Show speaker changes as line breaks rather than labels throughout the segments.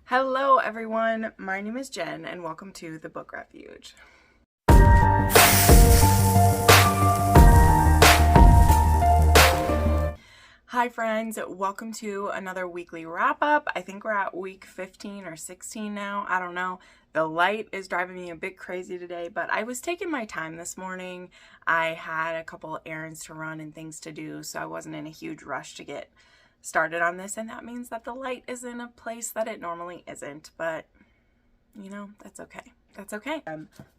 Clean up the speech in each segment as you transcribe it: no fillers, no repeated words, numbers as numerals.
Hello everyone, my name is Jen and welcome to the Book Refuge. Hi friends, welcome to another weekly wrap up. I think we're at week 15 or 16 now, I don't know. The light is driving me a bit crazy today, but I was taking my time this morning. I had a couple errands to run and things to do, so I wasn't in a huge rush to get started on this, and that means that the light is in a place that it normally isn't, but you know, that's okay. That's okay.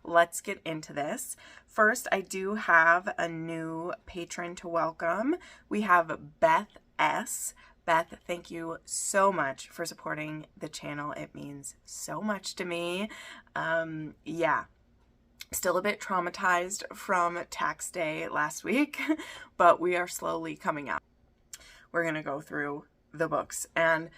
Let's get into this. First, I do have a new patron to welcome. We have Beth S. Beth, thank you so much for supporting the channel. It means so much to me. Yeah. Still a bit traumatized from tax day last week, but we are slowly coming out. We're going to go through the books and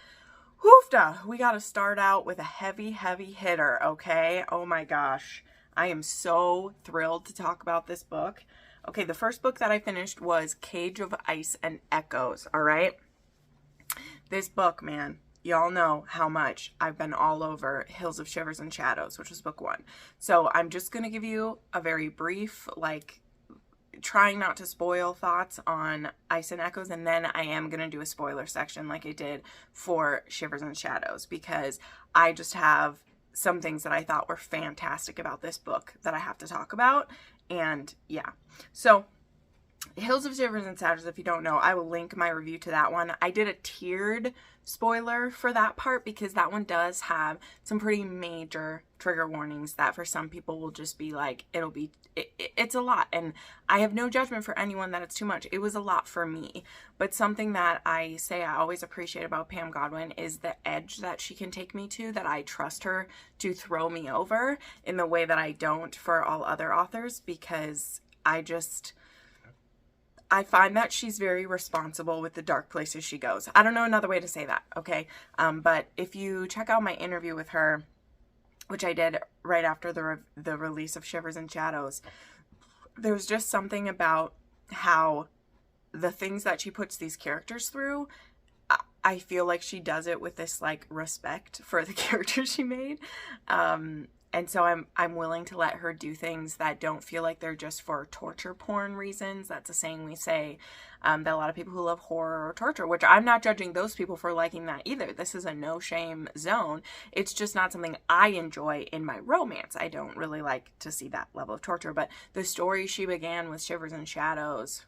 hoofda, we got to start out with a heavy hitter, okay? Oh my gosh. I am so thrilled to talk about this book. Okay, the first book that I finished was Cage of Ice and Echoes, all right? This book, man, y'all know how much I've been all over Hills of Shivers and Shadows, which was book 1. So I'm just going to give you a very brief, trying not to spoil thoughts on Ice and Echoes, and then I am going to do a spoiler section like I did for Shivers and Shadows, because I just have some things that I thought were fantastic about this book that I have to talk about. And yeah, so Hills of Shivers and Shadows, if you don't know, I will link my review to that one. I did a tiered spoiler for that part because that one does have some pretty major trigger warnings that for some people will just be like, it's a lot. And I have no judgment for anyone that it's too much. It was a lot for me. But something that I say I always appreciate about Pam Godwin is the edge that she can take me to, that I trust her to throw me over in the way that I don't for all other authors, because I find that she's very responsible with the dark places she goes. I don't know another way to say that, okay? But if you check out my interview with her, which I did right after the release of Shivers and Shadows, there's just something about how the things that she puts these characters through, I feel like she does it with this respect for the characters she made. And so I'm willing to let her do things that don't feel like they're just for torture porn reasons. That's a saying we say, that a lot of people who love horror or torture, which I'm not judging those people for liking that either. This is a no shame zone. It's just not something I enjoy in my romance. I don't really like to see that level of torture, but the story she began with Shivers and Shadows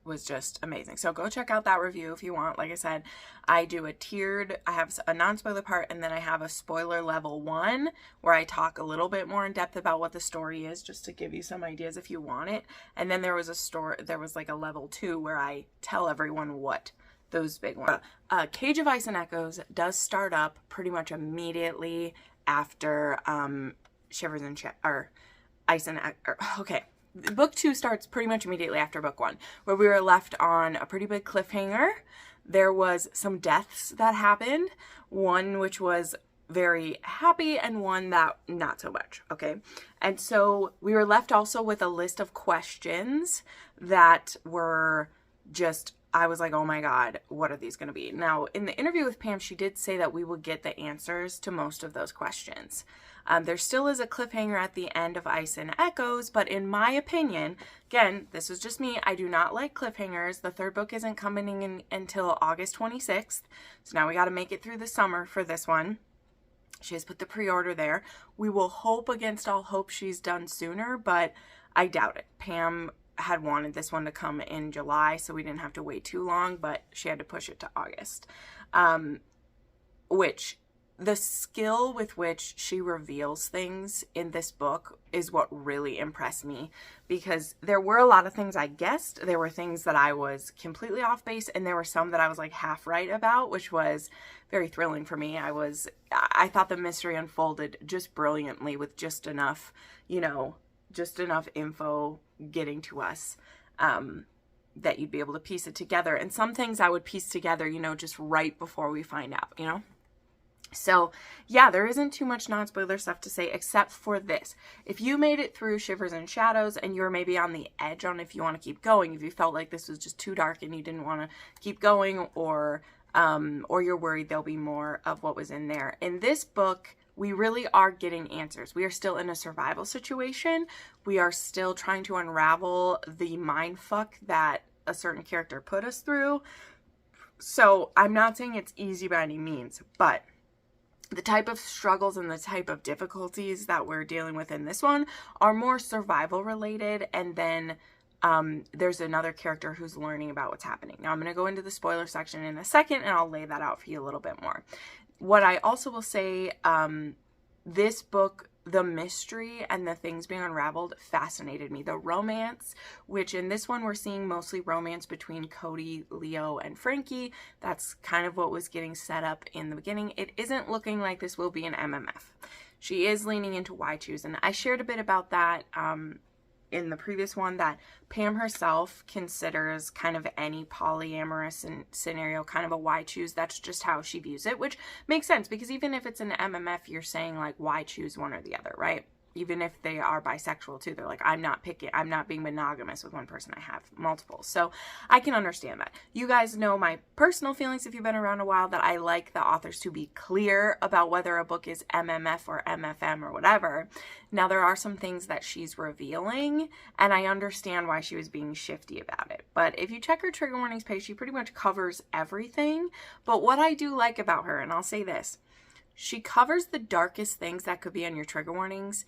was just amazing. So go check out that review if you want. Like I said, I do a tiered, I have a non-spoiler part, and then I have a spoiler level 1 where I talk a little bit more in depth about what the story is, just to give you some ideas if you want it. And then there was a level 2 where I tell everyone what those big ones. Cage of Ice and Echoes does start up pretty much immediately after Shivers and Ice and okay. Book 2 starts pretty much immediately after book 1, where we were left on a pretty big cliffhanger. There was some deaths that happened, one which was very happy and one that not so much, okay? And so we were left also with a list of questions that were just, I was like, oh my God, what are these going to be? Now, in the interview with Pam, she did say that we would get the answers to most of those questions. There still is a cliffhanger at the end of Ice and Echoes, but in my opinion, again, this is just me, I do not like cliffhangers. The third book isn't coming in until August 26th, so now we got to make it through the summer for this one. She has put the pre-order there. We will hope against all hope she's done sooner, but I doubt it. Pam had wanted this one to come in July, so we didn't have to wait too long, but she had to push it to August. Which, the skill with which she reveals things in this book is what really impressed me, because there were a lot of things I guessed. There were things that I was completely off base, and there were some that I was half right about, which was very thrilling for me. I thought the mystery unfolded just brilliantly with just enough, just enough info getting to us that you'd be able to piece it together. And some things I would piece together, just right before we find out, So yeah, there isn't too much non-spoiler stuff to say except for this. If you made it through Shivers and Shadows and you're maybe on the edge on if you want to keep going, if you felt like this was just too dark and you didn't want to keep going, or or you're worried there'll be more of what was in there. In this book, we really are getting answers. We are still in a survival situation. We are still trying to unravel the mind fuck that a certain character put us through. So I'm not saying it's easy by any means, but the type of struggles and the type of difficulties that we're dealing with in this one are more survival related. And then there's another character who's learning about what's happening. Now I'm going to go into the spoiler section in a second and I'll lay that out for you a little bit more. What I also will say, this book, the mystery and the things being unraveled fascinated me. The romance, which in this one we're seeing mostly romance between Cody, Leo, and Frankie. That's kind of what was getting set up in the beginning. It isn't looking like this will be an MMF. She is leaning into why choose, and I shared a bit about that in the previous one, that Pam herself considers kind of any polyamorous scenario kind of a why choose. That's just how she views it, which makes sense because even if it's an MMF, you're saying like why choose one or the other, right? Even if they are bisexual too, they're like, I'm not being monogamous with one person, I have multiple. So I can understand that. You guys know my personal feelings if you've been around a while, that I like the authors to be clear about whether a book is MMF or MFM or whatever. Now there are some things that she's revealing and I understand why she was being shifty about it. But if you check her trigger warnings page, she pretty much covers everything. But what I do like about her, and I'll say this, she covers the darkest things that could be on your trigger warnings,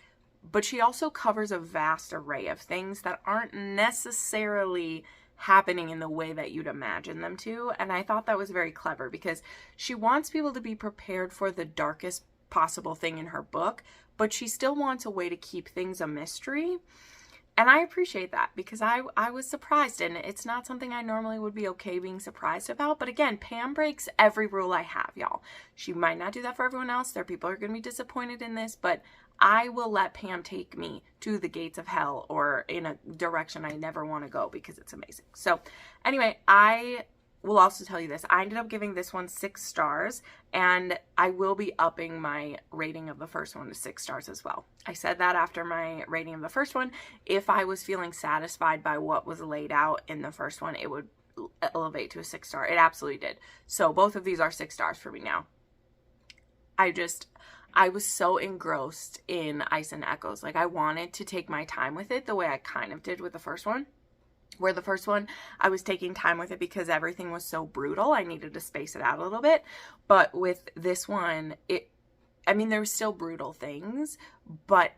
but she also covers a vast array of things that aren't necessarily happening in the way that you'd imagine them to. And I thought that was very clever because she wants people to be prepared for the darkest possible thing in her book, but she still wants a way to keep things a mystery. And I appreciate that because I was surprised, and it's not something I normally would be okay being surprised about. But again, Pam breaks every rule I have, y'all. She might not do that for everyone else. There are people who are going to be disappointed in this, but I will let Pam take me to the gates of hell or in a direction I never want to go because it's amazing. So anyway, I will also tell you this. I ended up giving this one 6 stars, and I will be upping my rating of the first one to 6 stars as well. I said that after my rating of the first one. If I was feeling satisfied by what was laid out in the first one, it would elevate to a 6 star. It absolutely did. So both of these are 6 stars for me now. I was so engrossed in Ice and Echoes. Like, I wanted to take my time with it the way I kind of did with the first one. Where the first one, I was taking time with it because everything was so brutal. I needed to space it out a little bit. But with this one, there were still brutal things, but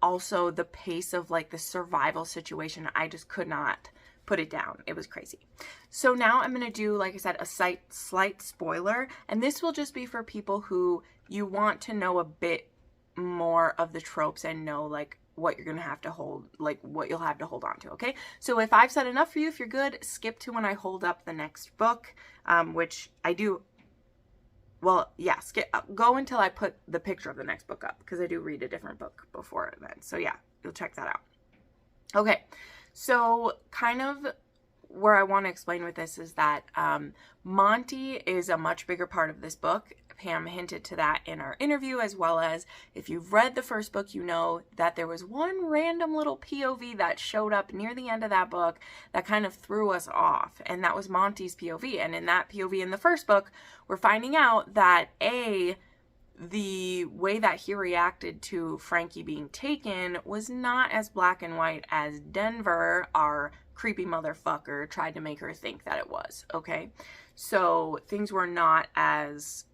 also the pace of like the survival situation, I just could not put it down. It was crazy. So now I'm going to do, like I said, a slight spoiler. And this will just be for people who you want to know a bit more of the tropes and know like what you're going to have to hold, like what you'll have to hold on to. Okay. So if I've said enough for you, if you're good, skip to when I hold up the next book, which I do. Well, yeah, go until I put the picture of the next book up because I do read a different book before then. So yeah, you'll check that out. Okay. So kind of where I want to explain with this is that Monty is a much bigger part of this book. Pam hinted to that in our interview, as well as if you've read the first book, you know that there was one random little POV that showed up near the end of that book that kind of threw us off, and that was Monty's POV. And in that POV in the first book, we're finding out that the way that he reacted to Frankie being taken was not as black and white as Denver, our creepy motherfucker, tried to make her think that it was, okay? So things were not as,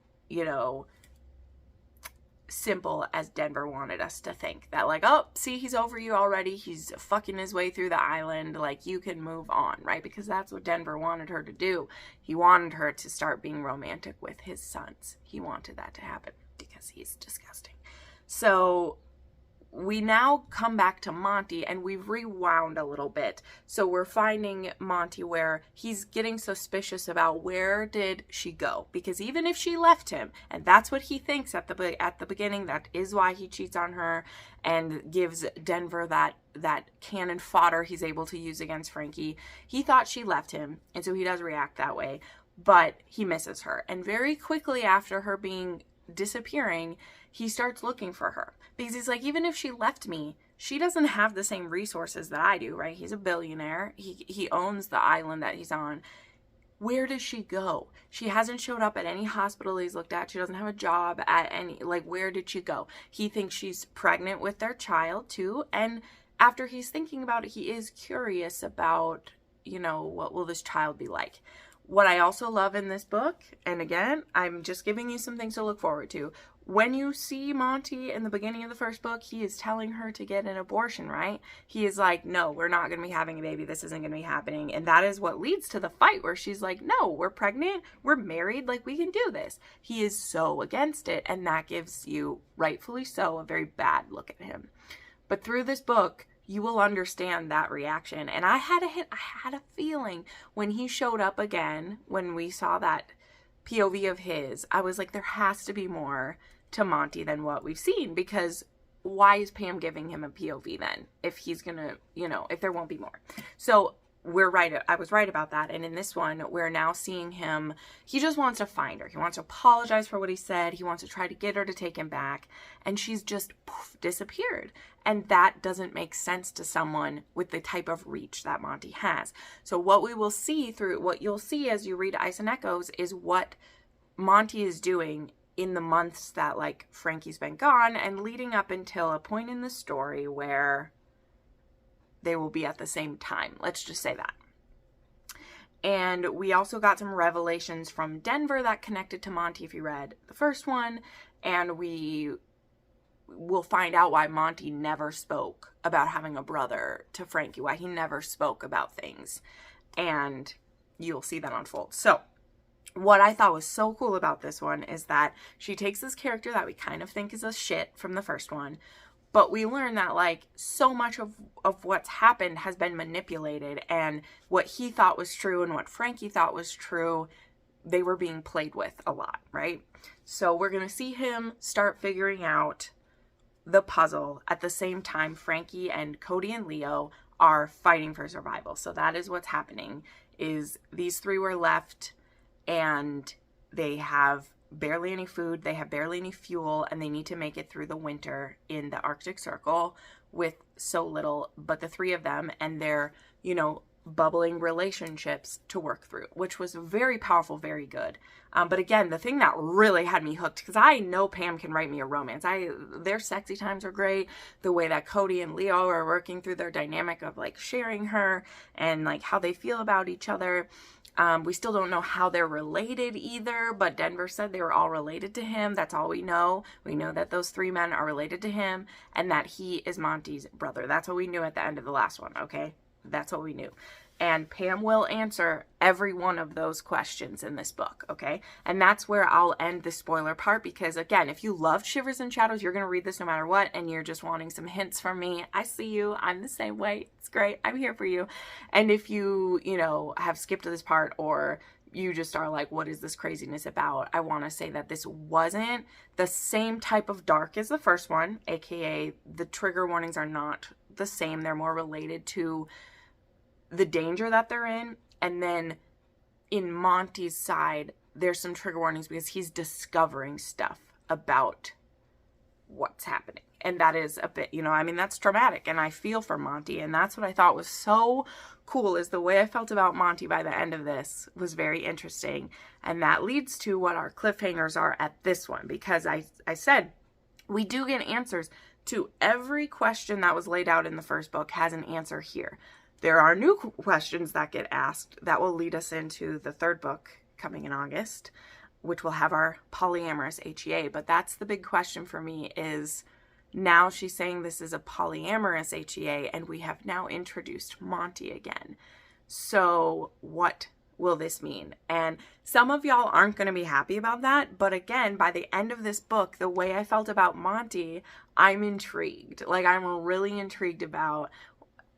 simple as Denver wanted us to think. That like, oh, see, he's over you already. He's fucking his way through the island. Like, you can move on, right? Because that's what Denver wanted her to do. He wanted her to start being romantic with his sons. He wanted that to happen because he's disgusting. So we now come back to Monty, and we've rewound a little bit. So we're finding Monty where he's getting suspicious about where did she go, because even if she left him, and that's what he thinks at the beginning, that is why he cheats on her and gives Denver that cannon fodder he's able to use against Frankie. He thought she left him, and so he does react that way, but he misses her. And very quickly after her disappearing, he starts looking for her because he's like, even if she left me, she doesn't have the same resources that I do, right? He's a billionaire. He owns the island that he's on. where does she go? She hasn't showed up at any hospital he's looked at. She doesn't have a job at any, like, where did she go? He thinks she's pregnant with their child too. And after he's thinking about it, he is curious about, you know, what will this child be like? What I also love in this book, and again, I'm just giving you some things to look forward to. When you see Monty in the beginning of the first book, he is telling her to get an abortion, right? He is like, no, we're not going to be having a baby. This isn't going to be happening. And that is what leads to the fight where she's like, no, we're pregnant. We're married. Like, we can do this. He is so against it. And that gives you, rightfully so, a very bad look at him. But through this book, you will understand that reaction. And I had a feeling when he showed up again, when we saw that POV of his, I was like, there has to be more to Monty than what we've seen, because why is Pam giving him a POV then if he's gonna, you know, if there won't be more? So we're right. I was right about that. And in this one, we're now seeing him. He just wants to find her. He wants to apologize for what he said. He wants to try to get her to take him back. And she's just poof, disappeared. And that doesn't make sense to someone with the type of reach that Monty has. So what we will see through, what you'll see as you read Ice and Echoes, is what Monty is doing in the months that, like, Frankie's been gone, and leading up until a point in the story where they will be at the same time. Let's just say that. And we also got some revelations from Denver that connected to Monty if you read the first one. And we will find out why Monty never spoke about having a brother to Frankie, why he never spoke about things. And you'll see that unfold. So what I thought was so cool about this one is that she takes this character that we kind of think is a shit from the first one, but we learn that, like, so much of what's happened has been manipulated, and what he thought was true and what Frankie thought was true, they were being played with a lot, right? So we're going to see him start figuring out the puzzle at the same time Frankie and Cody and Leo are fighting for survival. So that is what's happening, is these three were left and they have barely any food, they have barely any fuel, and they need to make it through the winter in the Arctic Circle with so little, but the three of them and their, you know, bubbling relationships to work through, which was very powerful, very good. But again, the thing that really had me hooked, because I know Pam can write me a romance. Their sexy times are great. The way that Cody and Leo are working through their dynamic of, like, sharing her and, like, how they feel about each other. We still don't know how they're related either, but Denver said they were all related to him. That's all we know. We know that those three men are related to him and that he is Monty's brother. That's what we knew at the end of the last one, okay? That's what we knew. And Pam will answer every one of those questions in this book, okay? And that's where I'll end the spoiler part, because, again, if you love Shivers and Shadows, you're going to read this no matter what, and you're just wanting some hints from me. I see you. I'm the same way. It's great. I'm here for you. And if you, you know, have skipped this part, or you just are like, what is this craziness about? I want to say that this wasn't the same type of dark as the first one, aka the trigger warnings are not the same. They're more related to the danger that they're in. And then in Monty's side, there's some trigger warnings because he's discovering stuff about what's happening. And that is a bit, you know, I mean, that's traumatic, and I feel for Monty. And that's what I thought was so cool, is the way I felt about Monty by the end of this was very interesting. And that leads to what our cliffhangers are at this one, because I said we do get answers to every question that was laid out in the first book has an answer here. There are new questions that get asked that will lead us into the third book coming in August, which will have our polyamorous HEA. But that's the big question for me, is now she's saying this is a polyamorous HEA, and we have now introduced Monty again. So what will this mean? And some of y'all aren't going to be happy about that. But again, by the end of this book, the way I felt about Monty, I'm intrigued. Like, I'm really intrigued about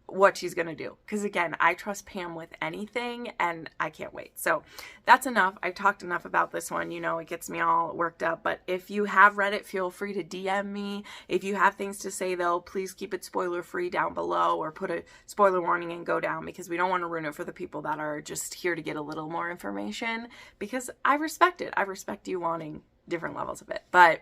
what she's gonna do, because again, I trust Pam with anything, and I can't wait. So that's enough. I've talked enough about this one. You know, it gets me all worked up. But if you have read it, feel free to DM me. If you have things to say, though, please keep it spoiler free down below, or put a spoiler warning and go down, because we don't want to ruin it for the people that are just here to get a little more information, because I respect it. I respect you wanting different levels of it. But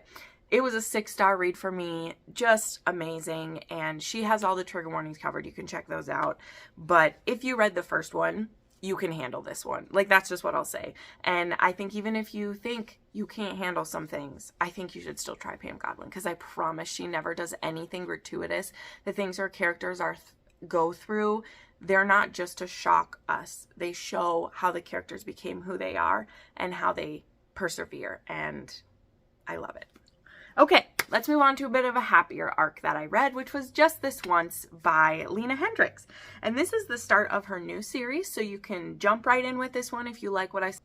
it was a 6-star read for me, just amazing, and she has all the trigger warnings covered. You can check those out. But if you read the first one, you can handle this one. Like, that's just what I'll say. And I think even if you think you can't handle some things, I think you should still try Pam Godwin, because I promise she never does anything gratuitous. The things her characters go through, they're not just to shock us. They show how the characters became who they are and how they persevere, and I love it. Okay, let's move on to a bit of a happier arc that I read, which was Just This Once by Lena Hendricks. And this is the start of her new series, so you can jump right in with this one if you like what I said.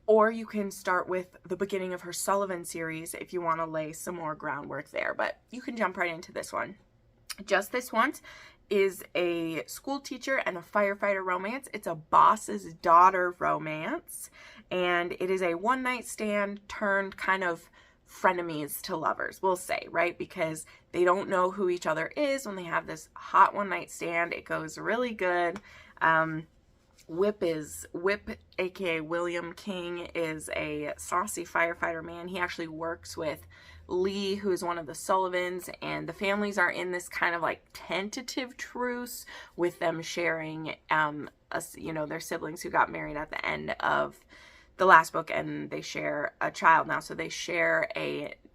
Or you can start with the beginning of her Sullivan series if you want to lay some more groundwork there. But you can jump right into this one. Just This Once is a school teacher and a firefighter romance. It's a boss's daughter romance. And it is a one-night stand turned kind of frenemies to lovers, we'll say, right? Because they don't know who each other is when they have this hot one-night stand. It goes really good. Whip, aka William King, is a saucy firefighter man. He actually works with Lee, who is one of the Sullivans, and the families are in this kind of like tentative truce with them sharing, their siblings who got married at the end of the last book, and they share a child now. So they share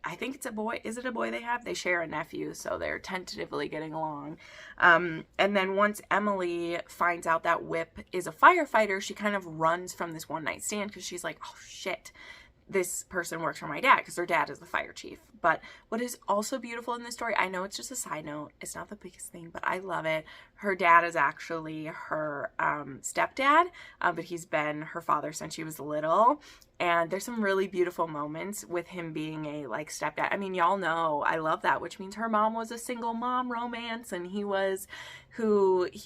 I think it's a boy. Is it a boy they have? They share a nephew, so they're tentatively getting along. And then once Emily finds out that Whip is a firefighter, she kind of runs from this one night stand because she's like, oh shit, this person works for my dad, because her dad is the fire chief. But what is also beautiful in this story, I know it's just a side note, it's not the biggest thing, but I love it. Her dad is actually her stepdad, but he's been her father since she was little. And there's some really beautiful moments with him being a like stepdad. I mean, y'all know I love that, which means her mom was a single mom romance, and he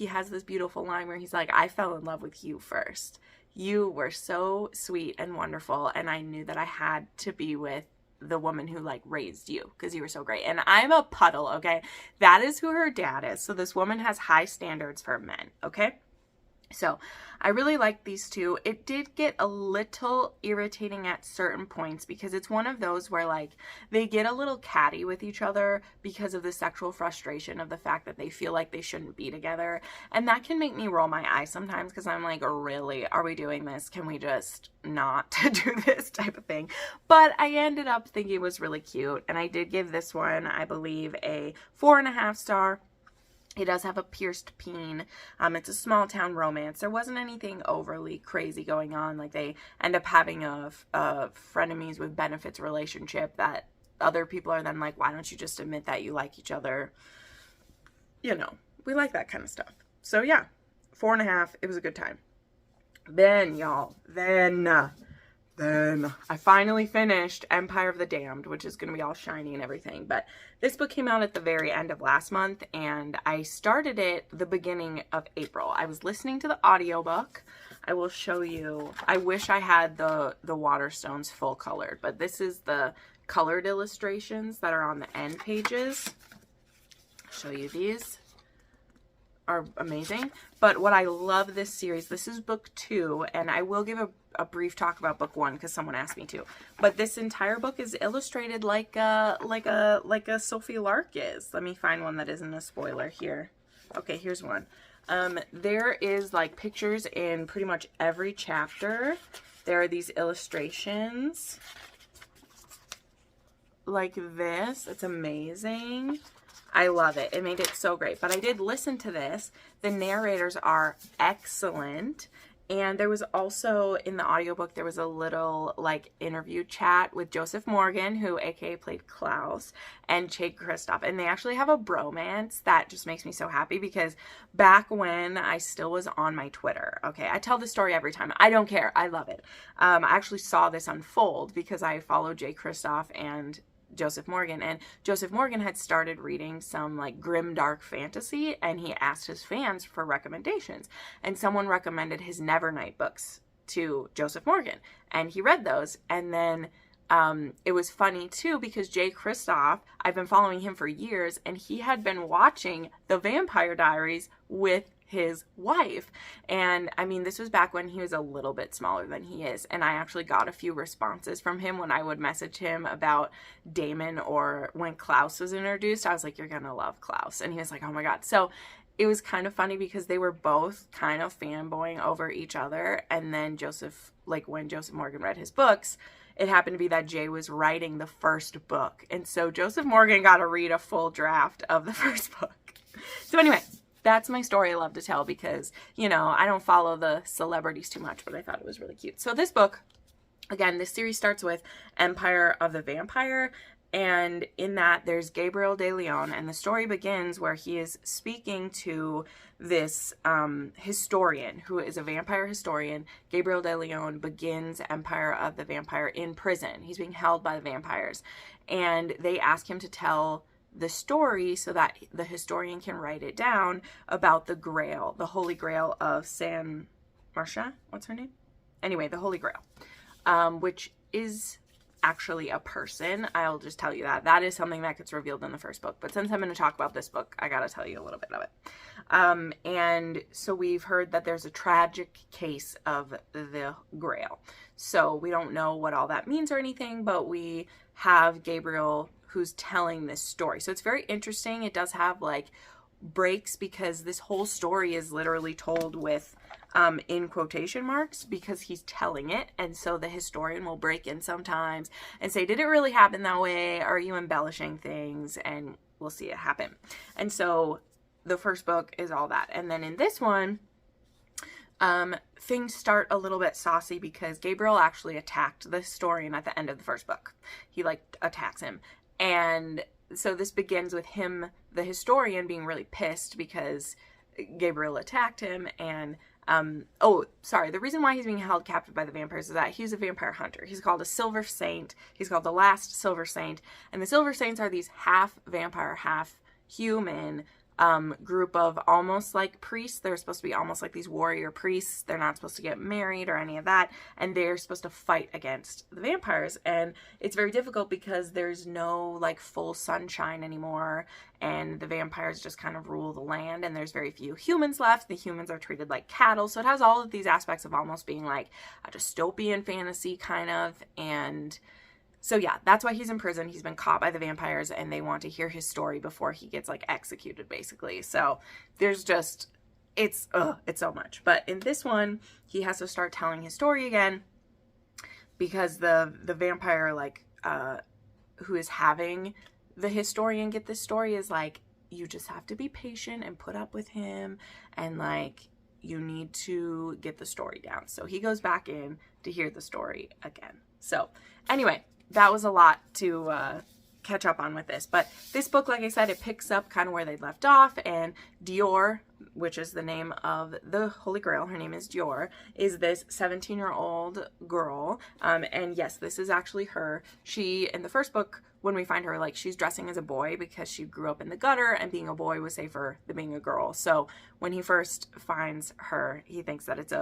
has this beautiful line where he's like, I fell in love with you first. You were so sweet and wonderful, and I knew that I had to be with the woman who like raised you because you were so great. And I'm a puddle, okay? That is who her dad is. So this woman has high standards for men, okay? So I really like these two. It did get a little irritating at certain points because it's one of those where like they get a little catty with each other because of the sexual frustration of the fact that they feel like they shouldn't be together. And that can make me roll my eyes sometimes because I'm like, really, are we doing this? Can we just not do this type of thing? But I ended up thinking it was really cute. And I did give this one, I believe, a 4.5 star. It does have a pierced peen. It's a small town romance. There wasn't anything overly crazy going on. Like they end up having a frenemies with benefits relationship that other people are then like, why don't you just admit that you like each other? You know, we like that kind of stuff. So yeah, 4.5. It was a good time. Then y'all, then I finally finished Empire of the Damned, which is going to be all shiny and everything. But this book came out at the very end of last month, and I started it the beginning of April. I was listening to the audiobook. I will show you. I wish I had the Waterstones full colored, but this is the colored illustrations that are on the end pages. I'll show you these. Are amazing. But what I love this series, this is book 2, and I will give a brief talk about book 1 because someone asked me to. But this entire book is illustrated like a Sophie Lark is. Let me find one that isn't a spoiler here. Okay, here's one. There is like pictures in pretty much every chapter. There are these illustrations like this. It's amazing. I love it. It made it so great. But I did listen to this. The narrators are excellent. And there was also, in the audiobook, there was a little, like, interview chat with Joseph Morgan, who aka played Klaus, and Jake Kristoff. And they actually have a bromance that just makes me so happy because back when I still was on my Twitter, okay, I tell this story every time. I don't care. I love it. I actually saw this unfold because I followed Jake Kristoff and Joseph Morgan, and Joseph Morgan had started reading some like grim dark fantasy, and he asked his fans for recommendations, and someone recommended his Nevernight books to Joseph Morgan, and he read those. And then it was funny too because Jay Kristoff, I've been following him for years, and he had been watching The Vampire Diaries with his wife. And I mean, this was back when he was a little bit smaller than he is, and I actually got a few responses from him when I would message him about Damon, or when Klaus was introduced. I was like, you're gonna love Klaus, and he was like, oh my god. So it was kind of funny because they were both kind of fanboying over each other. And then when Joseph Morgan read his books, it happened to be that Jay was writing the first book. And so Joseph Morgan got to read a full draft of the first book. So anyway, that's my story I love to tell because, you know, I don't follow the celebrities too much, but I thought it was really cute. So this book, again, this series starts with Empire of the Vampire. And in that, there's Gabriel de Leon, and the story begins where he is speaking to this historian who is a vampire historian. Gabriel de Leon begins Empire of the Vampire in prison. He's being held by the vampires, and they ask him to tell the story so that the historian can write it down about the Grail, the Holy Grail of San Marcia. What's her name? Anyway, the Holy Grail, which is actually a person. I'll just tell you that. That is something that gets revealed in the first book. But since I'm going to talk about this book, I got to tell you a little bit of it. And so we've heard that there's a tragic case of the Grail. So we don't know what all that means or anything, but we have Gabriel who's telling this story. So it's very interesting. It does have like breaks because this whole story is literally told with in quotation marks because he's telling it, and so the historian will break in sometimes and say, did it really happen that way? Are you embellishing things? And we'll see it happen. And so the first book is all that. And then in this one, things start a little bit saucy because Gabriel actually attacked the historian at the end of the first book. He like attacks him, and so this begins with him, the historian, being really pissed because Gabriel attacked him. And the reason why he's being held captive by the vampires is that he's a vampire hunter. He's called a Silver Saint. He's called the Last Silver Saint. And the Silver Saints are these half vampire, half human group of almost like priests. They're supposed to be almost like these warrior priests. They're not supposed to get married or any of that. And they're supposed to fight against the vampires. And it's very difficult because there's no like full sunshine anymore. And the vampires just kind of rule the land. And there's very few humans left. The humans are treated like cattle. So it has all of these aspects of almost being like a dystopian fantasy kind of. And so yeah, that's why he's in prison. He's been caught by the vampires and they want to hear his story before he gets like executed basically. So there's just, it's so much. But in this one, he has to start telling his story again because the vampire like who is having the historian get this story is like, you just have to be patient and put up with him and like you need to get the story down. So he goes back in to hear the story again. So anyway, that was a lot to catch up on with this. But this book, like I said, it picks up kind of where they left off. And Dior, which is the name of the Holy Grail, her name is Dior, is this 17-year-old girl. And yes, this is actually her. She, in the first book, when we find her, like she's dressing as a boy because she grew up in the gutter and being a boy was safer than being a girl. So when he first finds her, he thinks that it's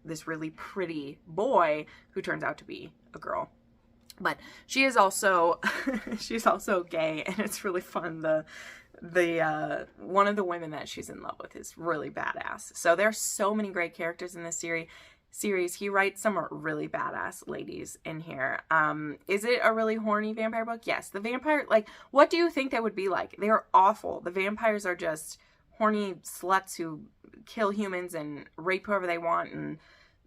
this really pretty boy who turns out to be a girl. But she is also, she's also gay, and it's really fun. The one of the women that she's in love with is really badass. So there's so many great characters in this series. He writes some really badass ladies in here. Is it a really horny vampire book? Yes. The vampire, like, what do you think that would be like? They're awful. The vampires are just horny sluts who kill humans and rape whoever they want and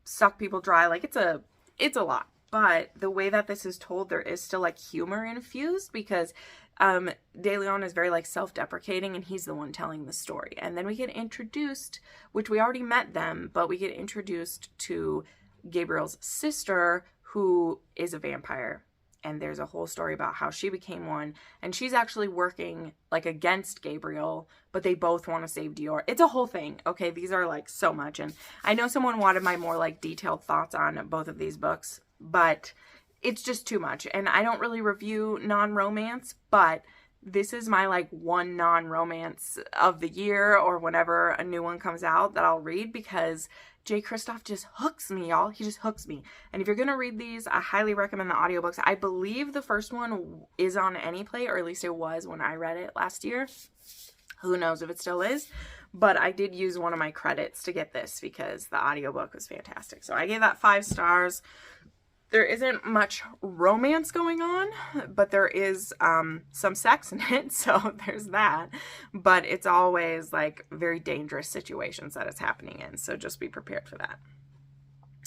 suck people dry. Like, it's a lot. But the way that this is told, there is still like humor infused because De Leon is very like self-deprecating and he's the one telling the story. And then we get introduced, which we already met them, but we get introduced to Gabriel's sister who is a vampire. And there's a whole story about how she became one. And she's actually working like against Gabriel, but they both want to save Dior. It's a whole thing. Okay, these are like so much. And I know someone wanted my more like detailed thoughts on both of these books, but it's just too much. And I don't really review non-romance, but this is my like one non-romance of the year or whenever a new one comes out that I'll read because Jay Kristoff just hooks me, y'all. He just hooks me. And if you're going to read these, I highly recommend the audiobooks. I believe the first one is on AnyPlay, or at least it was when I read it last year. Who knows if it still is. But I did use one of my credits to get this because the audiobook was fantastic. So I gave that 5 stars. There isn't much romance going on, but there is some sex in it, so there's that. But it's always like very dangerous situations that it's happening in, so just be prepared for that.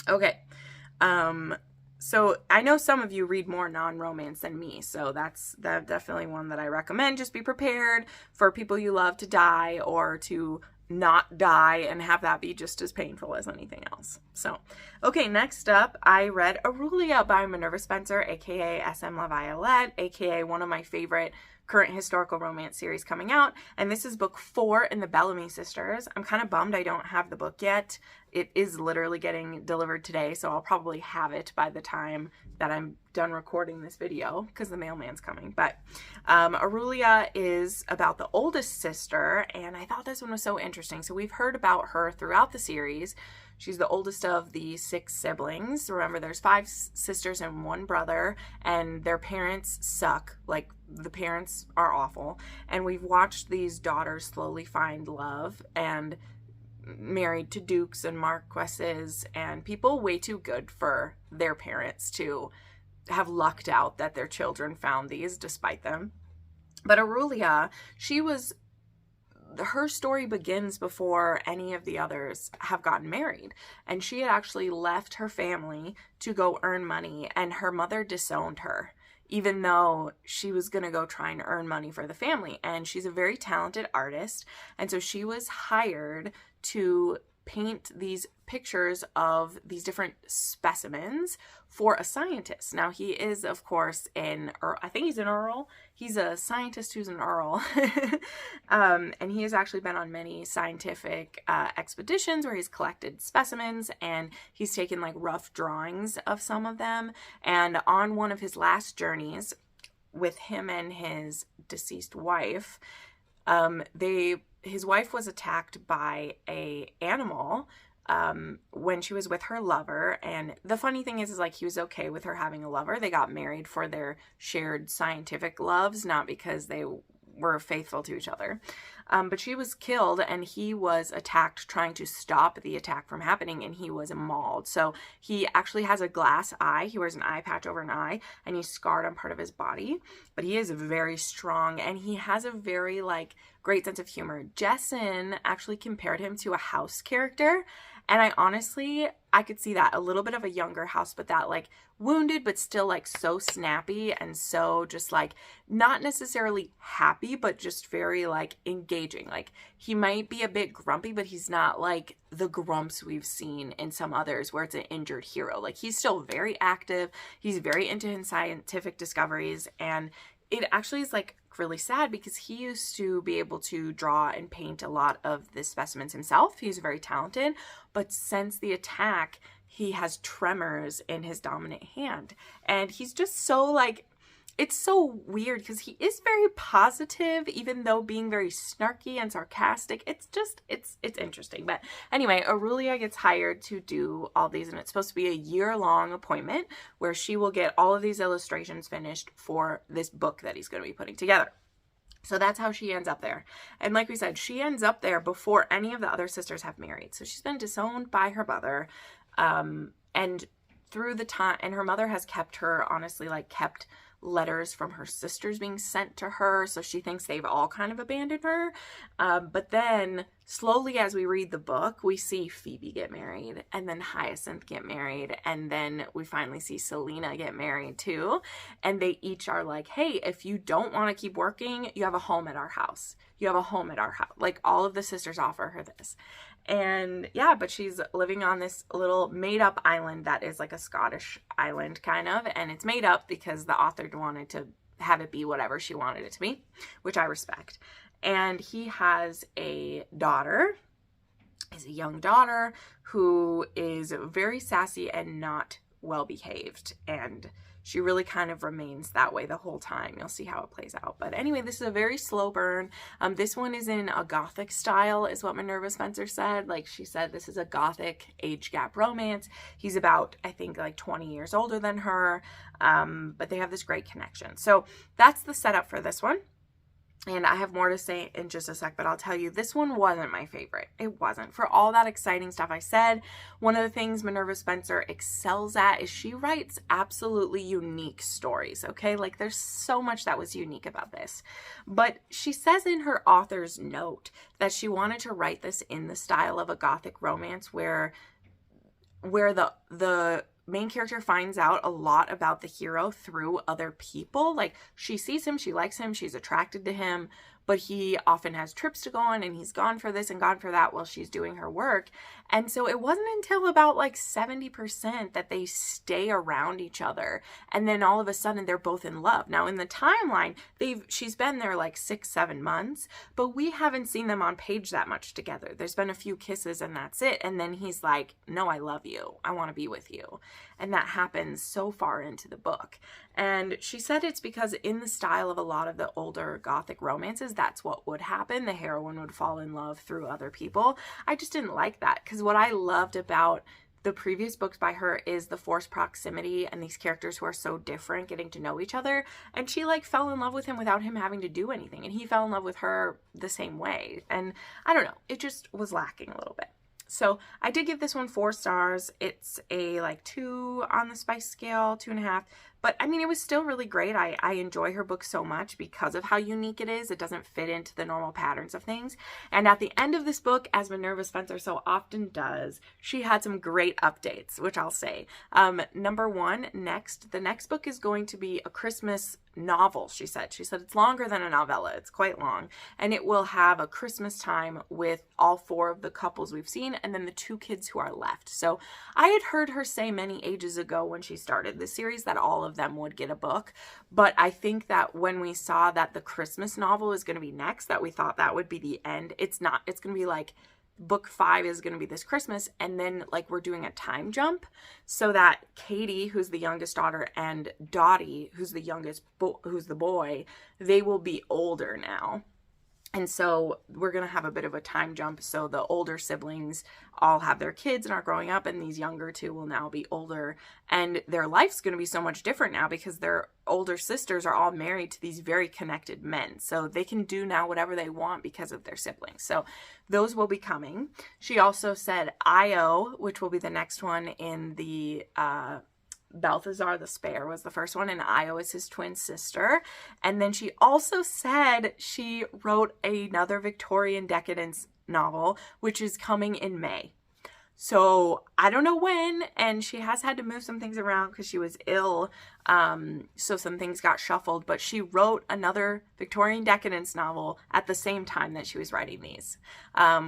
Okay, so I know some of you read more non-romance than me, so that's definitely one that I recommend. Just be prepared for people you love to die or to not die and have that be just as painful as anything else. So, okay, next up, I read Aulia by Minerva Spencer, aka SM La Violette, aka one of my favorite current historical romance series coming out, and this is book 4 in the Bellamy sisters. I'm kind of bummed I don't have the book yet. It is literally getting delivered today, so I'll probably have it by the time that I'm done recording this video because the mailman's coming. But Aulia is about the oldest sister, and I thought this one was so interesting. So we've heard about her throughout the series. She's the oldest of the 6 siblings. Remember, there's 5 sisters and 1 brother, and their parents suck. Like, the parents are awful. And we've watched these daughters slowly find love and married to dukes and marquises and people way too good for their parents to have lucked out that their children found these despite them. But Aulia, her story begins before any of the others have gotten married, and she had actually left her family to go earn money, and her mother disowned her even though she was going to go try and earn money for the family. And she's a very talented artist, and so she was hired to paint these pictures of these different specimens for a scientist. Now, he is, of course, I think he's an Earl. He's a scientist who's an Earl. And he has actually been on many scientific expeditions where he's collected specimens, and he's taken like rough drawings of some of them. And on one of his last journeys with him and his deceased wife, his wife was attacked by an animal when she was with her lover. And the funny thing is like, he was okay with her having a lover. They got married for their shared scientific loves, not because they were faithful to each other. But she was killed, and he was attacked trying to stop the attack from happening, and he was mauled. So he actually has a glass eye. He wears an eye patch over an eye, and he's scarred on part of his body. But he is very strong, and he has a very great sense of humor. Jesson actually compared him to a House character, and I could see that. A little bit of a younger House, but that wounded, but still so snappy, and so just not necessarily happy, but just very engaging. He might be a bit grumpy, but he's not the grumps we've seen in some others where it's an injured hero. He's still very active. He's very into his scientific discoveries, and it actually is really sad because he used to be able to draw and paint a lot of the specimens himself. He's very talented, but since the attack, he has tremors in his dominant hand, and he's just so it's so weird because he is very positive, even though being very snarky and sarcastic. It's interesting. But anyway, Aulia gets hired to do all these, and it's supposed to be a year-long appointment where she will get all of these illustrations finished for this book that he's going to be putting together. So that's how she ends up there. And like we said, she ends up there before any of the other sisters have married. So she's been disowned by her mother, and through the time, and her mother has kept her, honestly, kept letters from her sisters being sent to her, so she thinks they've all kind of abandoned her. But then slowly as we read the book, we see Phoebe get married, and then Hyacinth get married, and then we finally see Selena get married too. And they each are hey, if you don't want to keep working, you have a home at our house. You have a home at our house. All of the sisters offer her this. And yeah, but she's living on this little made-up island that is a Scottish island kind of, and it's made up because the author wanted to have it be whatever she wanted it to be, which I respect. And he has a daughter, is a young daughter who is very sassy and not well behaved, and she really kind of remains that way the whole time. You'll see how it plays out. But anyway, this is a very slow burn. This one is in a gothic style, is what Minerva Spencer said. She said this is a gothic age gap romance. He's about, I think, 20 years older than her, but they have this great connection. So that's the setup for this one. And I have more to say in just a sec, but I'll tell you, this one wasn't my favorite. It wasn't. For all that exciting stuff I said, one of the things Minerva Spencer excels at is she writes absolutely unique stories, okay? Like, there's so much that was unique about this. But she says in her author's note that she wanted to write this in the style of a Gothic romance where the main character finds out a lot about the hero through other people. Like, she sees him, she likes him, she's attracted to him, but he often has trips to go on and he's gone for this and gone for that while she's doing her work. And so it wasn't until about like 70% that they stay around each other. And then all of a sudden they're both in love. Now in the timeline, she's been there like 6-7 months, but we haven't seen them on page that much together. There's been a few kisses and that's it. And then he's like, no, I love you. I want to be with you. And that happens so far into the book. And she said it's because in the style of a lot of the older Gothic romances, that's what would happen. The heroine would fall in love through other people. I just didn't like that, because what I loved about the previous books by her is the forced proximity and these characters who are so different getting to know each other. And she like fell in love with him without him having to do anything. And he fell in love with her the same way. And I don't know, it just was lacking a little bit. So I did give this one 4 stars. It's a like 2 on the spice scale, 2.5. But I mean, it was still really great. I enjoy her book so much because of how unique it is. It doesn't fit into the normal patterns of things. And at the end of this book, as Minerva Spencer so often does, she had some great updates, which I'll say. Number 1, the next book is going to be a Christmas novel, she said. She said it's longer than a novella. It's quite long. And it will have a Christmas time with all 4 of the couples we've seen and then the 2 kids who are left. So I had heard her say many ages ago when she started the series that all of them would get a book. But I think that when we saw that the Christmas novel is going to be next, that we thought that would be the end. It's not. It's going to be like book 5 is going to be this Christmas, and then like we're doing a time jump so that Katie, who's the youngest daughter, and Dottie, who's the youngest who's the boy, they will be older now. And so we're going to have a bit of a time jump. So the older siblings all have their kids and are growing up, and these younger 2 will now be older. And their life's going to be so much different now because their older sisters are all married to these very connected men. So they can do now whatever they want because of their siblings. So those will be coming. She also said Io, which will be the next one in the Balthazar the Spare was the first one, and Io is his twin sister. And then she also said she wrote another Victorian decadence novel, which is coming in May. So I don't know when, and she has had to move some things around because she was ill, so some things got shuffled, but she wrote another Victorian decadence novel at the same time that she was writing these,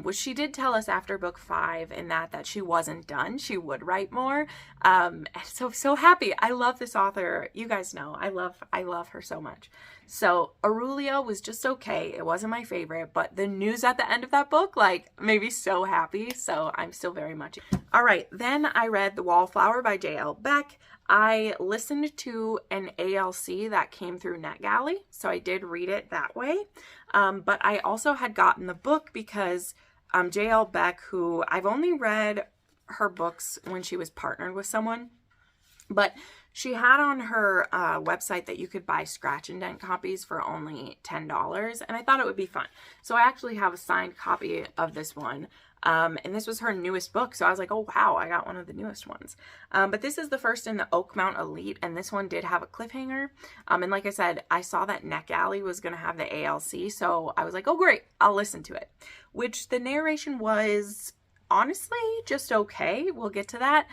which she did tell us after book 5 in that she wasn't done. She would write more, so happy. I love this author. You guys know I love her so much. So Aulia was just okay. It wasn't my favorite, but the news at the end of that book like made me so happy. So I'm still very much. All right, then I read The Wallflower by J.L. Beck. I listened to an ALC that came through NetGalley, so I did read it that way. But I also had gotten the book because J.L. Beck, who I've only read her books when she was partnered with someone, but she had on her website that you could buy scratch and dent copies for only $10, and I thought it would be fun. So I actually have a signed copy of this one, and this was her newest book, so I was like, oh wow, I got one of the newest ones. But this is the first in the Oakmount Elite, and this one did have a cliffhanger. And like I said, I saw that NetGalley was going to have the ALC, so I was like, oh great, I'll listen to it. Which the narration was honestly just okay. We'll get to that.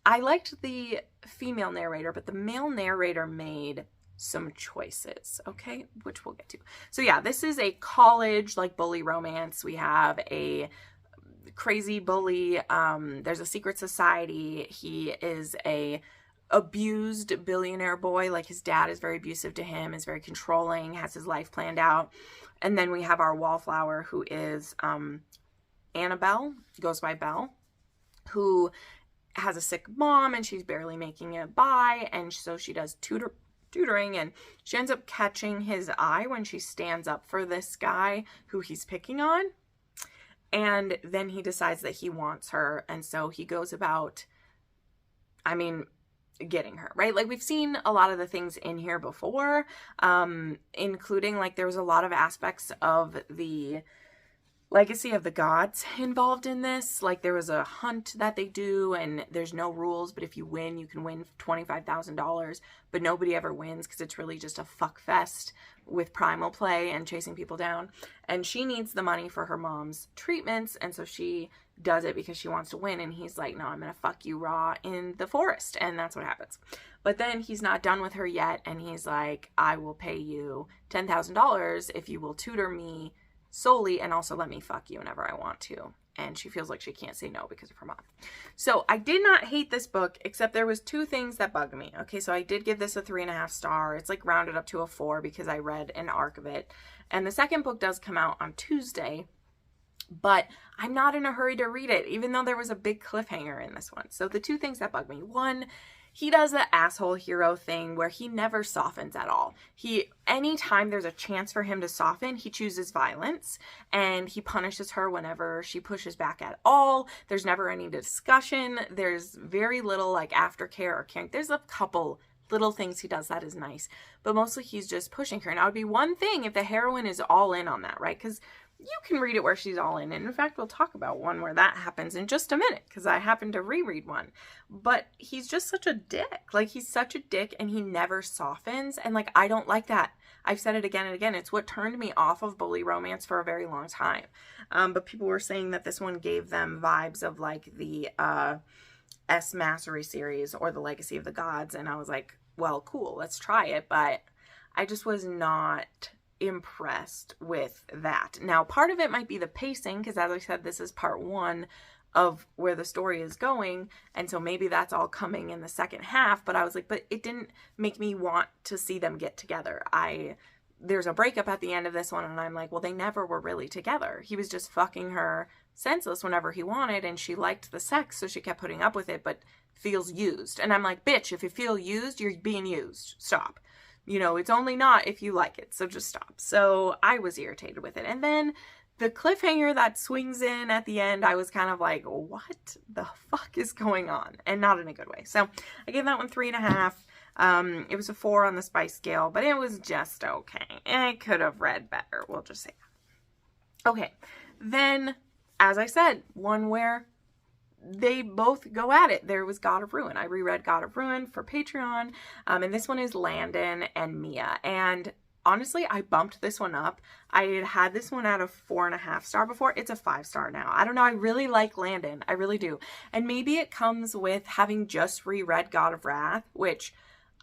I liked the female narrator, but the male narrator made some choices, okay, which we'll get to. So yeah, this is a college like bully romance. We have a crazy bully. There's a secret society. He is a abused billionaire boy. Like his dad is very abusive to him, is very controlling, has his life planned out. And then we have our Wallflower, who is Annabelle, goes by Belle, who has a sick mom and she's barely making it by, and so she does tutoring, and she ends up catching his eye when she stands up for this guy who he's picking on, and then he decides that he wants her, and so he goes about, I mean, getting her, right? Like, we've seen a lot of the things in here before, including, like, there was a lot of aspects of the legacy of the gods involved in this. Like, there was a hunt that they do, and there's no rules, but if you win, you can win $25,000, but nobody ever wins because it's really just a fuck fest with primal play and chasing people down. And she needs the money for her mom's treatments, and so she does it because she wants to win. And he's like, no, I'm gonna fuck you raw in the forest. And that's what happens. But then he's not done with her yet, and he's like, I will pay you $10,000 if you will tutor me solely and also let me fuck you whenever I want to. And she feels like she can't say no because of her mom. So I did not hate this book, except there was 2 things that bugged me. Okay, so I did give this a 3.5 star. It's like rounded up to a 4 because I read an arc of it. And the second book does come out on Tuesday, but I'm not in a hurry to read it, even though there was a big cliffhanger in this one. So the 2 things that bug me: one, he does the asshole hero thing where he never softens at all. Anytime there's a chance for him to soften, he chooses violence, and he punishes her whenever she pushes back at all. There's never any discussion. There's very little like aftercare or caring. There's a couple little things he does that is nice, but mostly he's just pushing her. And it would be one thing if the heroine is all in on that, right? Because you can read it where she's all in. And in fact, we'll talk about one where that happens in just a minute, because I happened to reread one. But he's just such a dick. Like, he's such a dick, and he never softens. And, like, I don't like that. I've said it again and again. It's what turned me off of bully romance for a very long time. But people were saying that this one gave them vibes of, like, the S. Massery series or the Legacy of the Gods. And I was like, well, cool, let's try it. But I just was not impressed with that. Now, part of it might be the pacing, because as I said, this is part 1 of where the story is going, and so maybe that's all coming in the second half. But I was like, but it didn't make me want to see them get together. There's a breakup at the end of this one, and I'm like, well, they never were really together. He was just fucking her senseless whenever he wanted, and she liked the sex, so she kept putting up with it, but feels used. And I'm like, bitch, if you feel used, you're being used. Stop. You know, it's only not if you like it, so just stop. So I was irritated with it. And then the cliffhanger that swings in at the end, I was kind of like, what the fuck is going on? And not in a good way. So I gave that one 3.5. It was a 4 on the spice scale, but it was just okay. I could have read better. We'll just say that. Okay. Then, as I said, one where they both go at it. There was God of Ruin. I reread God of Ruin for Patreon. And this one is Landon and Mia. And honestly, I bumped this one up. I had this one at a 4.5 star before. It's a 5 star now. I don't know. I really like Landon. I really do. And maybe it comes with having just reread God of Wrath, which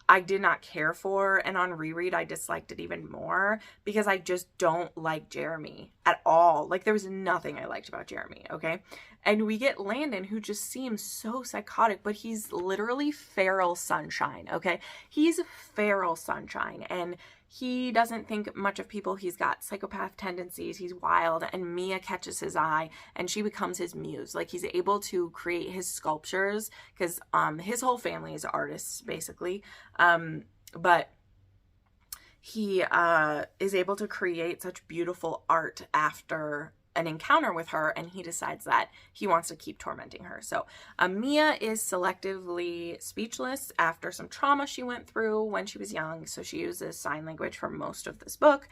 I did not care for, and on reread I disliked it even more because I just don't like Jeremy at all. Like, there was nothing I liked about Jeremy, okay? And we get Landon, who just seems so psychotic, but he's literally feral sunshine, okay? He's feral sunshine, and he doesn't think much of people. He's got psychopath tendencies. He's wild, and Mia catches his eye, and she becomes his muse. Like, he's able to create his sculptures because his whole family is artists, basically. But he is able to create such beautiful art after an encounter with her, and he decides that he wants to keep tormenting her. So Mia is selectively speechless after some trauma she went through when she was young, so she uses sign language for most of this book.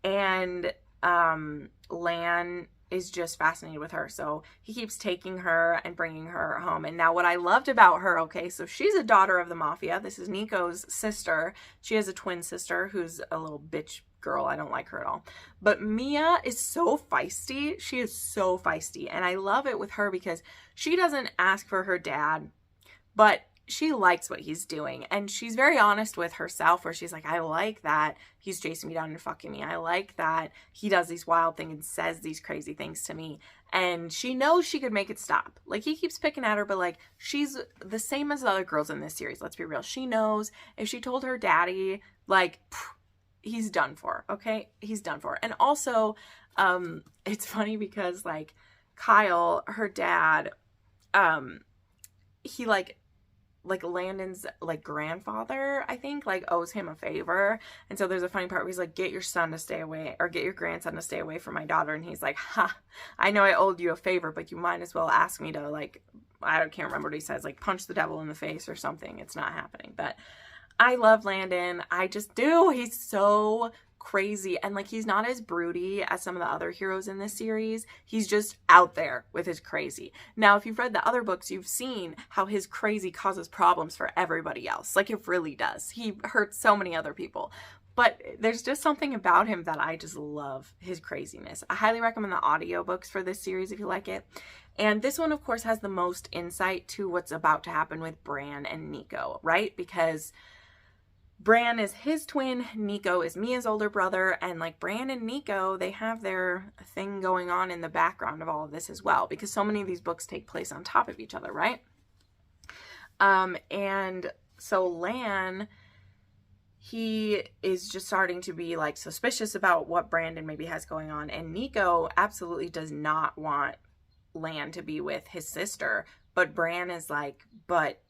And Lan is just fascinated with her, so he keeps taking her and bringing her home. And now what I loved about her, okay, so she's a daughter of the mafia. This is Nico's sister. She has a twin sister who's a little bitch girl. I don't like her at all. But Mia is so feisty. She is so feisty. And I love it with her because she doesn't ask for her dad, but she likes what he's doing. And she's very honest with herself, where she's like, I like that he's chasing me down and fucking me. I like that he does these wild things and says these crazy things to me. And she knows she could make it stop. Like, he keeps picking at her, but like, she's the same as the other girls in this series. Let's be real. She knows if she told her daddy, like, he's done for, okay? He's done for. And also, it's funny because, like, Kyle, her dad, he, like, like Landon's like grandfather, I think, like owes him a favor. And so there's a funny part where he's like, get your son to stay away, or get your grandson to stay away from my daughter. And he's like, ha, I know I owed you a favor, but you might as well ask me to, like, can't remember what he says, like punch the devil in the face or something. It's not happening. But I love Landon. I just do. He's so crazy, and like, he's not as broody as some of the other heroes in this series. He's just out there with his crazy. Now, if you've read the other books, you've seen how his crazy causes problems for everybody else. Like, it really does. He hurts so many other people, but there's just something about him that I just love, his craziness. I highly recommend the audiobooks for this series if you like it. And this one, of course, has the most insight to what's about to happen with Bran and Nico, right? Because Bran is his twin, Nico is Mia's older brother, and like Bran and Nico, they have their thing going on in the background of all of this as well, because so many of these books take place on top of each other, right? And so Lan, he is just starting to be like suspicious about what Brandon maybe has going on, and Nico absolutely does not want Lan to be with his sister, but Bran is like, but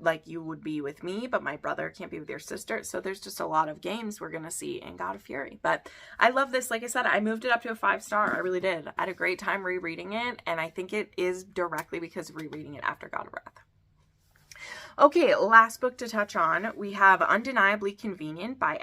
like, you would be with me, but my brother can't be with your sister. So there's just a lot of games we're going to see in God of Fury. But I love this. Like I said, I moved it up to a 5-star. I really did. I had a great time rereading it. And I think it is directly because of rereading it after God of Wrath. Okay, last book to touch on, we have Undeniably Convenient by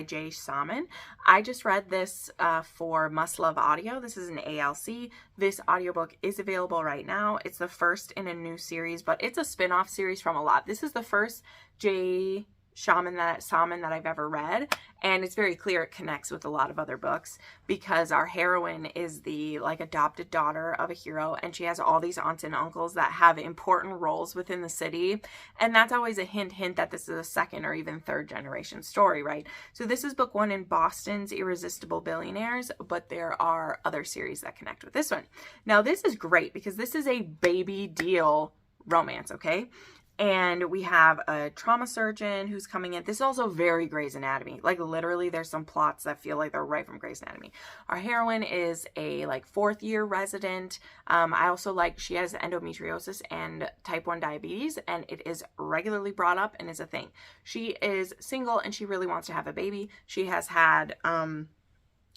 J. Salmon. I just read this for Must Love Audio. This is an ALC. This audiobook is available right now. It's the first in a new series, but it's a spin-off series from a lot. This is the first J. Salmon that I've ever read, and it's very clear it connects with a lot of other books, because our heroine is the like adopted daughter of a hero, and she has all these aunts and uncles that have important roles within the city, and that's always a hint that this is a second or even third generation story, right? So this is book 1 in Boston's Irresistible Billionaires, but there are other series that connect with this one. Now this is great because this is a baby deal romance, okay? And we have a trauma surgeon who's coming in. This is also very Grey's Anatomy. Like, literally, there's some plots that feel like they're right from Grey's Anatomy. Our heroine is a, like, 4th-year resident. I also like, she has endometriosis and type 1 diabetes, and it is regularly brought up and is a thing. She is single, and she really wants to have a baby. She has had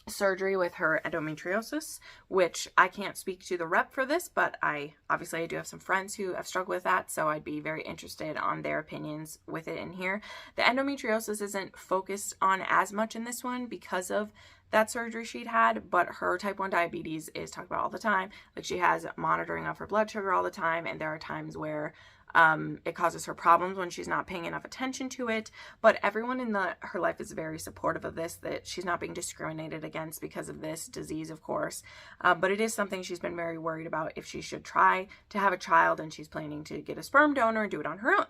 surgery with her endometriosis, which I can't speak to the rep for this, but I do have some friends who have struggled with that, so I'd be very interested on their opinions with it in here. The endometriosis isn't focused on as much in this one because of that surgery she'd had, but her type 1 diabetes is talked about all the time. Like, she has monitoring of her blood sugar all the time, and there are times where it causes her problems when she's not paying enough attention to it. But everyone in her life is very supportive of this, that she's not being discriminated against because of this disease, of course. But it is something she's been very worried about if she should try to have a child, and she's planning to get a sperm donor and do it on her own.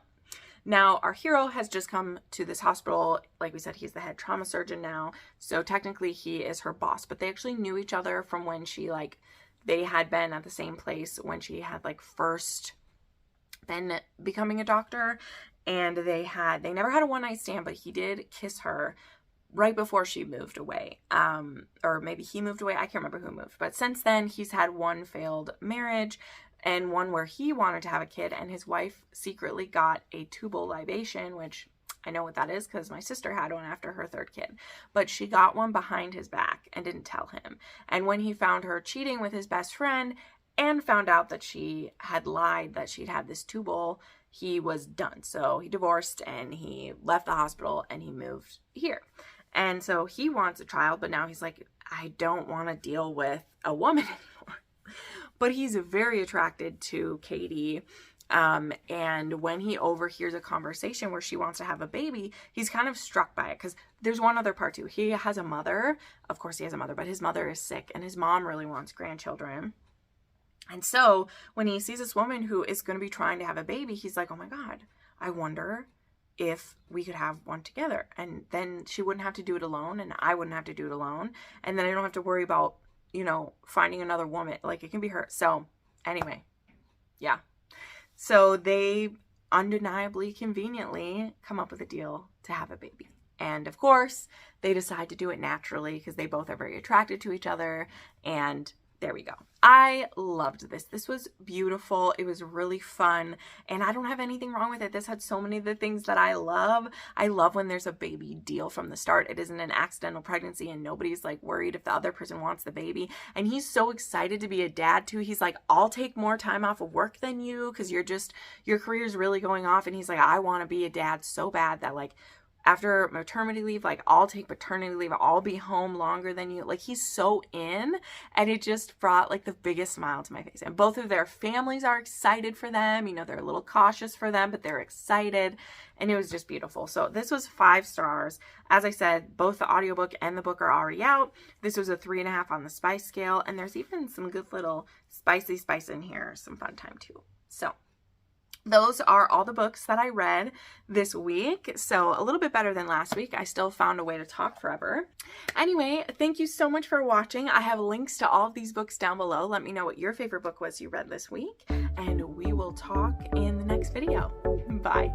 Now, our hero has just come to this hospital. Like we said, he's the head trauma surgeon now. So technically he is her boss, but they actually knew each other from when they had been at the same place when she had first been becoming a doctor, and they never had a one-night stand, but he did kiss her right before she moved away, or maybe he moved away. I can't remember who moved, but since then he's had one failed marriage and one where he wanted to have a kid, and his wife secretly got a tubal libation, which I know what that is because my sister had one after her 3rd kid, but she got one behind his back and didn't tell him. And when he found her cheating with his best friend and found out that she had lied that she'd had this tubal, he was done. So he divorced and he left the hospital and he moved here. And so he wants a child, but now he's like, I don't want to deal with a woman anymore. But he's very attracted to Katie. And when he overhears a conversation where she wants to have a baby, he's kind of struck by it, because there's one other part too. He has a mother. Of course he has a mother, but his mother is sick and his mom really wants grandchildren. And so when he sees this woman who is going to be trying to have a baby, he's like, oh my God, I wonder if we could have one together. And then she wouldn't have to do it alone, and I wouldn't have to do it alone. And then I don't have to worry about, finding another woman. Like, it can be her. So anyway, yeah. So they undeniably, conveniently come up with a deal to have a baby. And of course, they decide to do it naturally because they both are very attracted to each other. And there we go. I loved this. This was beautiful. It was really fun, and I don't have anything wrong with it. This had so many of the things that I love. I love when there's a baby deal from the start. It isn't an accidental pregnancy and nobody's like worried if the other person wants the baby. And he's so excited to be a dad too. He's like, I'll take more time off of work than you because your career's really going off. And he's like, I want to be a dad so bad that like, after maternity leave, like I'll take paternity leave. I'll be home longer than you. Like he's so in, and it just brought like the biggest smile to my face. And both of their families are excited for them. You know, they're a little cautious for them, but they're excited, and it was just beautiful. So this was 5 stars. As I said, both the audiobook and the book are already out. This was a 3.5 on the spice scale, and there's even some good little spicy spice in here. Some fun time too. So those are all the books that I read this week. So a little bit better than last week. I still found a way to talk forever. Anyway, thank you so much for watching. I have links to all of these books down below. Let me know what your favorite book was you read this week, and we will talk in the next video. Bye.